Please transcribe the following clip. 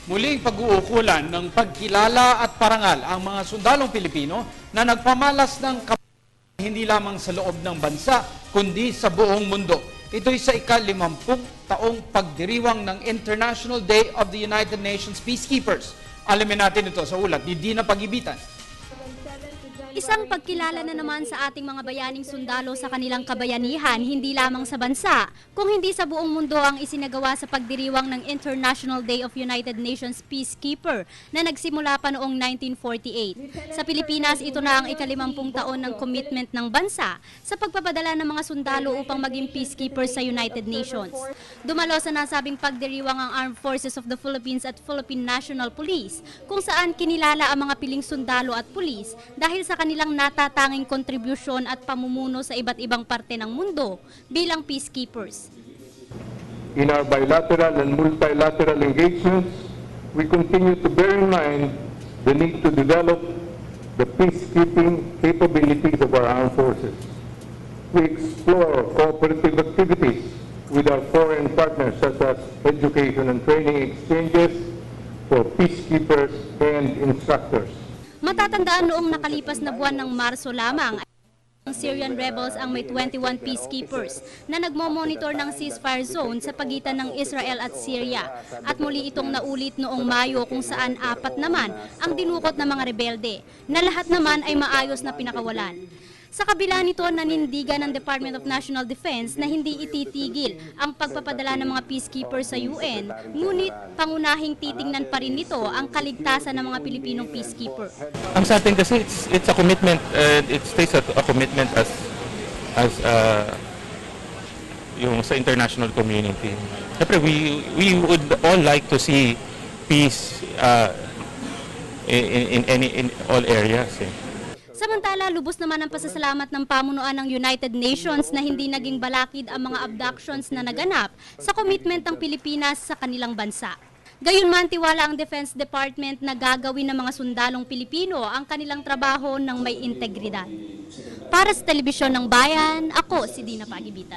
Muling pag-uukulan ng pagkilala at parangal ang mga sundalong Pilipino na nagpamalas ng hindi lamang sa loob ng bansa, kundi sa buong mundo. Ito'y sa ika-50 taong pagdiriwang ng International Day of the United Nations Peacekeepers. Alamin natin ito sa ulat ni Dina Pagibitan. Isang pagkilala na naman sa ating mga bayaning sundalo sa kanilang kabayanihan, hindi lamang sa bansa, kung hindi sa buong mundo ang isinagawa sa pagdiriwang ng International Day of United Nations Peacekeeper na nagsimula pa noong 1948. Sa Pilipinas, ito na ang ika-50 taon ng commitment ng bansa sa pagpapadala ng mga sundalo upang maging peacekeepers sa United Nations. Dumalo sa nasabing pagdiriwang ang Armed Forces of the Philippines at Philippine National Police, kung saan kinilala ang mga piling sundalo at pulis dahil sa kanilang natatanging kontribusyon at pamumuno sa iba't ibang parte ng mundo bilang peacekeepers. In our bilateral and multilateral engagements, we continue to bear in mind the need to develop the peacekeeping capabilities of our armed forces. We explore cooperative activities with our foreign partners such as education and training exchanges for peacekeepers and instructors. Matatandaan noong nakalipas na buwan ng Marso lamang, ang Syrian rebels ang may 21 peacekeepers na nagmo-monitor ng ceasefire zone sa pagitan ng Israel at Syria. At muli itong naulit noong Mayo kung saan 4 naman ang dinukot ng mga rebelde, na lahat naman ay maayos na pinakawalan. Sa kabila nito, nanindigan ng Department of National Defense na hindi ititigil ang pagpapadala ng mga peacekeepers sa UN, ngunit pangunahing titingnan pa rin nito ang kaligtasan ng mga Pilipinong peacekeeper. Ang sa atin kasi it's a commitment, it stays a commitment as yung sa international community. Siyempre, we would all like to see peace in all areas. Samantala, lubos naman ang pasasalamat ng pamunuan ng United Nations na hindi naging balakid ang mga abductions na naganap sa commitment ng Pilipinas sa kanilang bansa. Gayunman, tiwala ang Defense Department na gagawin ng mga sundalong Pilipino ang kanilang trabaho ng may integridad. Para sa Telebisyon ng Bayan, ako si Dina Pagibitan.